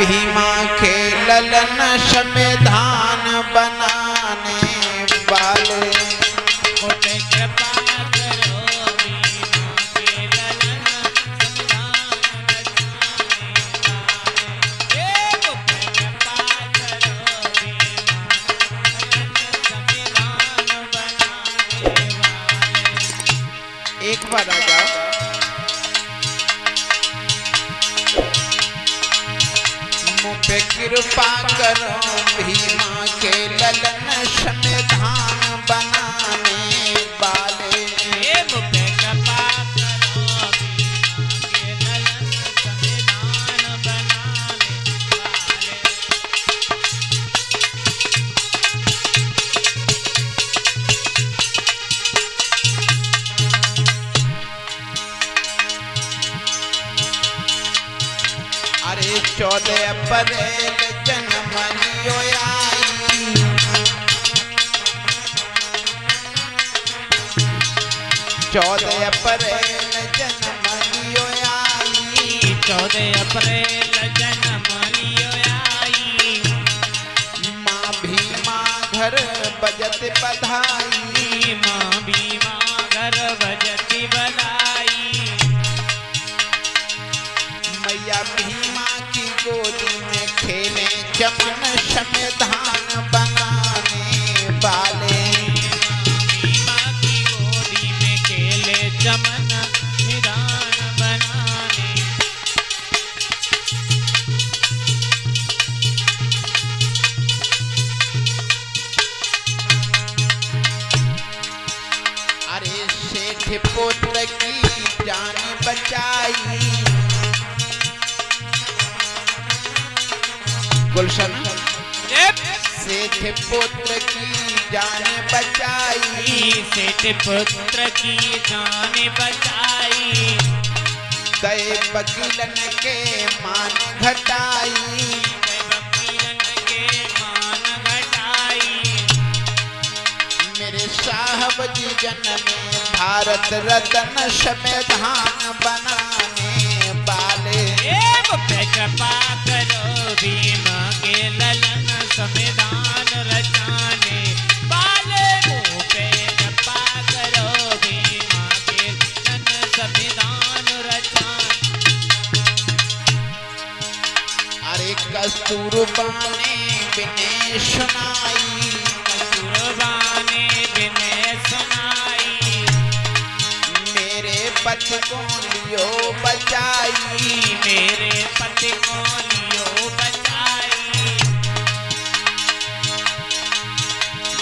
भीमा के ललन संविधान बनाने वाले। मुझे कृपा करो भीमा के ललन संविधान बनाने वाले। मुझे कृपा करो भीमा संविधान बनाने वाले। एक बार आ जाओ। मुझे कृपा करो भीमा के ललन संविधान बनाने वाले। मुझे कृपा करो भीमा के ललन संविधान बनाने वाले। अरे 14 अप्रैल जनमनियो आई। 14 अप्रैल जनमनियो आई। 14 अप्रैल जनमनियो आई। माँ भीमा घर बजत बधाई। माँ भीमा घर बजती बधाई। मैया भीमा की गोदी में खेले चमन संविधान बनाने वाले। भीमा की गोदी में खेले चमन संविधान बनाने। अरे सेठ पुत्र की जान बचाई। गुलशन सेठ पुत्र की जान बचाई। सेठ पुत्र की जान बचाई। दय वकीलन के मान घटाई। वकीलन के मान घटाई। मेरे साहब जी जनमे भारत रत्न संविधान बनाने वाले। मुझे कृपा करो भीमा के ललन संविधान रचाने वाले। मुझे कृपा करो भीमा के ललन संविधान रचाने। अरे कस्तूरबा ने बिने सुनाई। कस्तूरबा ने बिने सुनाई। मेरे पति को लियो बचाई। मेरे पति को लियो बचाई।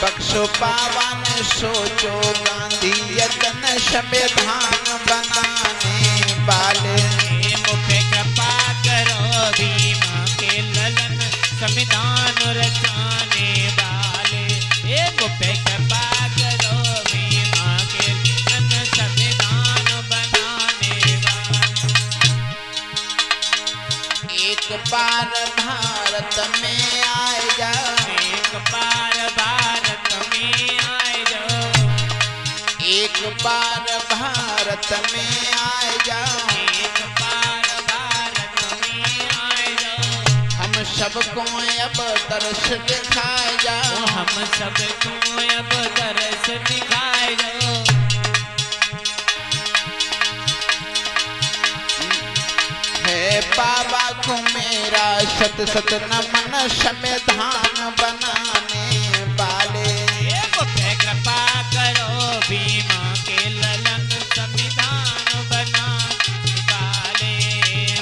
बख्शो पावन सोचो गांधी यतन संविधान बनाने वाले। मुझे कृपा करो भीमा के ललन संविधान रचाने वाले। मुझे कृपा करो भीमा के ललन संविधान बनाने वाले। एक बार भारत में आए जाओ। एक बार भारत में आए जाओ। एक बार भारत में आए जाओ। एक बार भारत में आए जाओ। हम सबको अब दर्श दिखाए जाओ। हम सबको अब दर्श दिखाए जाओ। है बाबा को मेरा शत शत नमन संविधान बनाने वाले। मुझे कृपा करो भीमा के ललन संविधान बनाने वाले।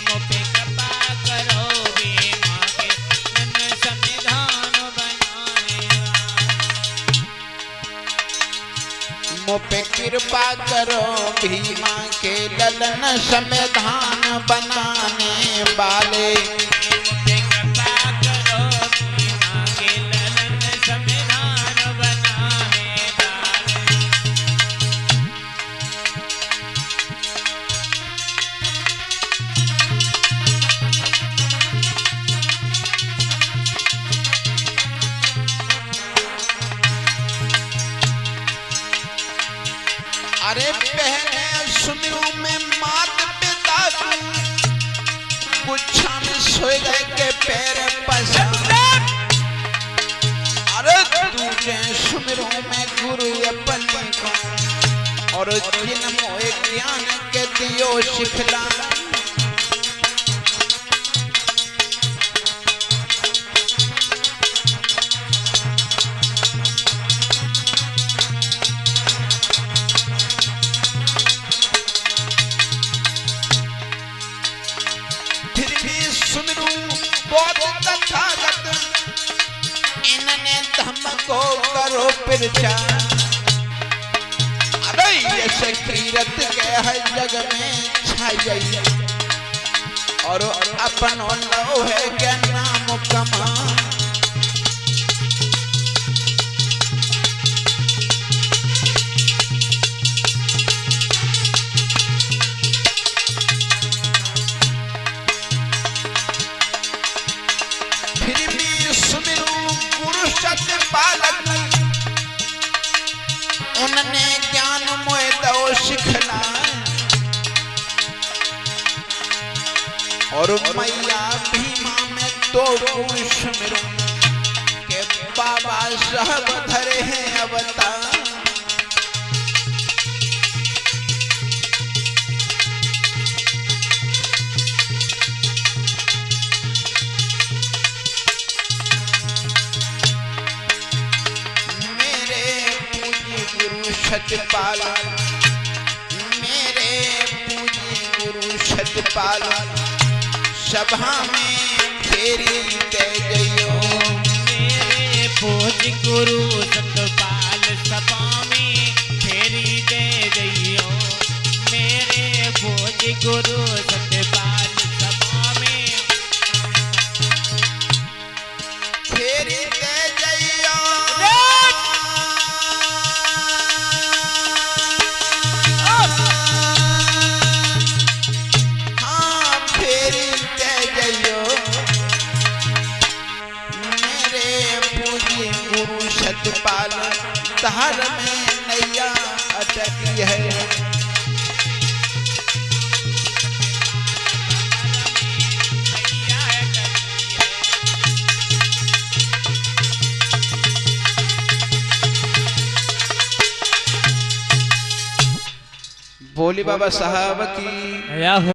मुझे कृपा करो भीमा के ललन संविधान बनाने वाले। मुझ पे कृपा करो भीमा के ललन संविधान बनाने वाले। मुझे कृपा करो भीमा के ललन संविधान बनाने वाले। अरे बहने सुनियो में मात पिता की कुछा में सोए गए के पैर पसा अरे तुझे सुमिरो में गुरु अपने को और जिन मोए ज्ञान के दियो शिखला को करो प्रचार अरे ये कीरत के है जग में छाई और अपन लो है क्या नाम कमा फिर भी सुमिरू गुरु सत्य पालक उनने ज्ञान मोए दो शिखला और मैया भीमा में तो सुमिरू के बाबा साहब धरे हैं अवतार सतपाल मेरे पूजी गुरु सतपाल सभा में फेरी दे गयो मेरे पूज गुरु सतपाल सभा में फेरी दे गयो मेरे पूज गुरु सतपाल सभा में फेरी दे गयो सतपाल धार में नैया अटकी है बोली बाबा साहब की